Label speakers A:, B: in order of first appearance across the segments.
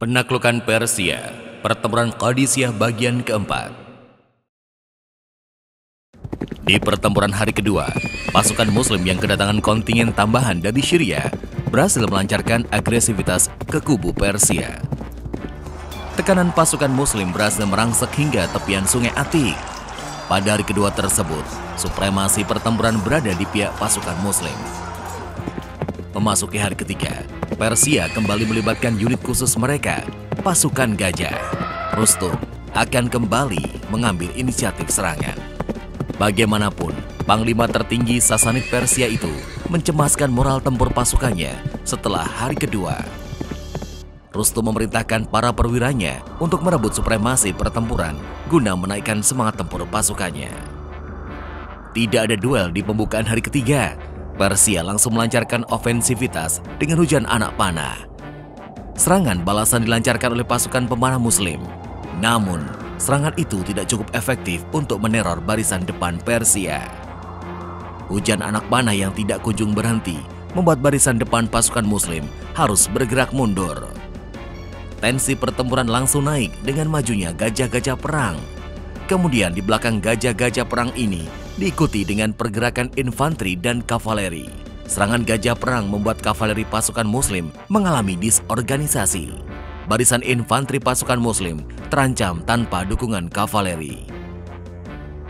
A: Penaklukan Persia, Pertempuran Qadisiyah bagian keempat. Di pertempuran hari kedua, pasukan Muslim yang kedatangan kontingen tambahan dari Syria berhasil melancarkan agresivitas ke kubu Persia. Tekanan pasukan Muslim berhasil merangsek hingga tepian Sungai Atik. Pada hari kedua tersebut, supremasi pertempuran berada di pihak pasukan Muslim. Memasuki hari ketiga, Persia kembali melibatkan unit khusus mereka, pasukan Gajah. Rustum akan kembali mengambil inisiatif serangan. Bagaimanapun, Panglima tertinggi Sasanid Persia itu mencemaskan moral tempur pasukannya setelah hari kedua. Rustum memerintahkan para perwiranya untuk merebut supremasi pertempuran guna menaikkan semangat tempur pasukannya. Tidak ada duel di pembukaan hari ketiga. Persia langsung melancarkan ofensivitas dengan hujan anak panah. Serangan balasan dilancarkan oleh pasukan pemanah Muslim. Namun, serangan itu tidak cukup efektif untuk meneror barisan depan Persia. Hujan anak panah yang tidak kunjung berhenti membuat barisan depan pasukan Muslim harus bergerak mundur. Tensi pertempuran langsung naik dengan majunya gajah-gajah perang. Kemudian di belakang gajah-gajah perang ini diikuti dengan pergerakan infanteri dan kavaleri. Serangan gajah perang membuat kavaleri pasukan Muslim mengalami disorganisasi. Barisan infanteri pasukan Muslim terancam tanpa dukungan kavaleri.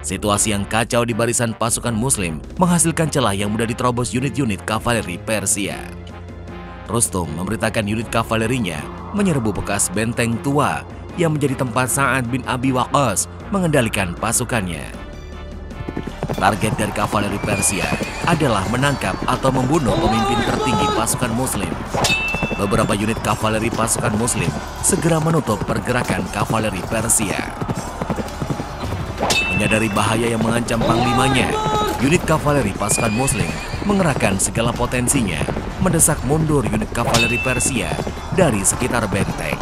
A: Situasi yang kacau di barisan pasukan Muslim menghasilkan celah yang mudah diterobos unit-unit kavaleri Persia. Rustum memerintahkan unit kavalerinya menyerbu bekas benteng tua yang menjadi tempat Sa'ad bin Abi Waqqas mengendalikan pasukannya. Target dari kavaleri Persia adalah menangkap atau membunuh pemimpin tertinggi pasukan Muslim. Beberapa unit kavaleri pasukan Muslim segera menutup pergerakan kavaleri Persia. Menyadari bahaya yang mengancam panglimanya, unit kavaleri pasukan Muslim mengerahkan segala potensinya mendesak mundur unit kavaleri Persia dari sekitar benteng.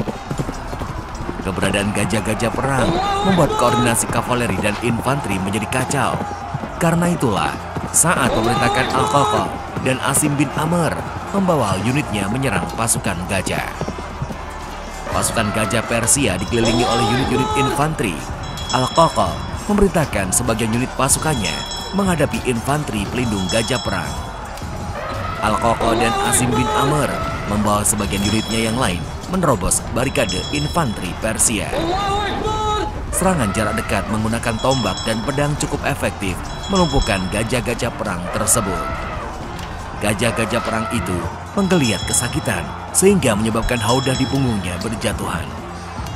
A: Keberadaan gajah-gajah perang membuat koordinasi kavaleri dan infanteri menjadi kacau. Karena itulah, saat memerintahkan Al-Qaqa dan Asim bin Amr membawa unitnya menyerang pasukan gajah. Pasukan gajah Persia dikelilingi oleh unit-unit infanteri. Al-Qaqa memerintahkan sebagian unit pasukannya menghadapi infanteri pelindung gajah perang. Al-Qaqa dan Asim bin Amr membawa sebagian unitnya yang lain menerobos barikade infanteri Persia. Serangan jarak dekat menggunakan tombak dan pedang cukup efektif melumpuhkan gajah-gajah perang tersebut. Gajah-gajah perang itu menggeliat kesakitan sehingga menyebabkan haudah di punggungnya berjatuhan.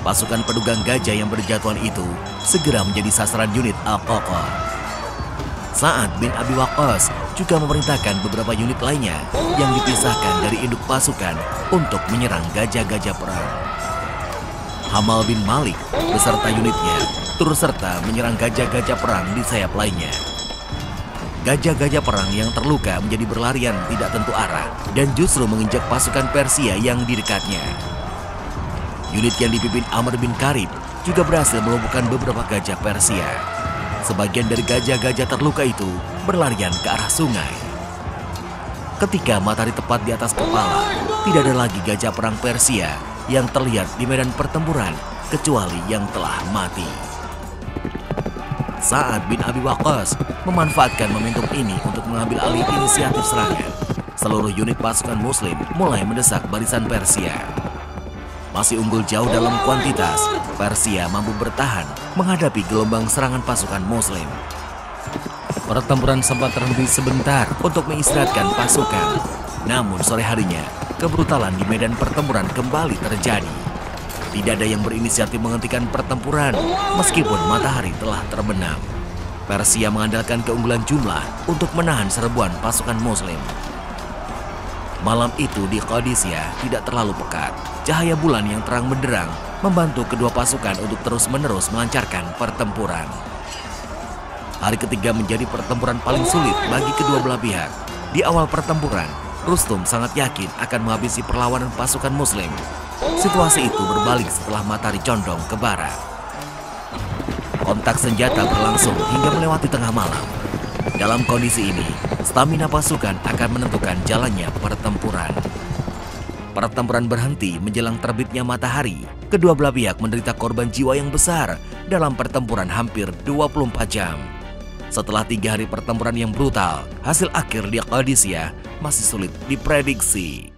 A: Pasukan pedugang gajah yang berjatuhan itu segera menjadi sasaran unit Al-Qaqa. Sa'ad bin Abi Waqqas juga memerintahkan beberapa unit lainnya yang dipisahkan dari induk pasukan untuk menyerang gajah-gajah perang. Hamal bin Malik beserta unitnya turut serta menyerang gajah-gajah perang di sayap lainnya. Gajah-gajah perang yang terluka menjadi berlarian tidak tentu arah dan justru menginjak pasukan Persia yang di dekatnya. Unit yang dipimpin Amr bin Karib juga berhasil melumpuhkan beberapa gajah Persia. Sebagian dari gajah-gajah terluka itu berlarian ke arah sungai. Ketika matahari tepat di atas kepala, tidak ada lagi gajah perang Persia yang terlihat di medan pertempuran kecuali yang telah mati. Sa'ad bin Abi Waqqas memanfaatkan momentum ini untuk mengambil alih inisiatif serangan. Seluruh unit pasukan Muslim mulai mendesak barisan Persia. Masih unggul jauh dalam kuantitas, Persia mampu bertahan menghadapi gelombang serangan pasukan Muslim. Pertempuran sempat terhenti sebentar untuk mengistirahatkan pasukan. Namun sore harinya, kebrutalan di medan pertempuran kembali terjadi. Tidak ada yang berinisiatif menghentikan pertempuran meskipun matahari telah terbenam. Persia mengandalkan keunggulan jumlah untuk menahan serbuan pasukan Muslim. Malam itu di Qadisiyah tidak terlalu pekat. Cahaya bulan yang terang benderang membantu kedua pasukan untuk terus-menerus melancarkan pertempuran. Hari ketiga menjadi pertempuran paling sulit bagi kedua belah pihak. Di awal pertempuran, Rustum sangat yakin akan menghabisi perlawanan pasukan Muslim. Situasi itu berbalik setelah matahari condong ke barat. Kontak senjata berlangsung hingga melewati tengah malam. Dalam kondisi ini, stamina pasukan akan menentukan jalannya pertempuran. Pertempuran berhenti menjelang terbitnya matahari. Kedua belah pihak menderita korban jiwa yang besar dalam pertempuran hampir 24 jam. Setelah 3 hari pertempuran yang brutal, hasil akhir di Qadisiyah masih sulit diprediksi.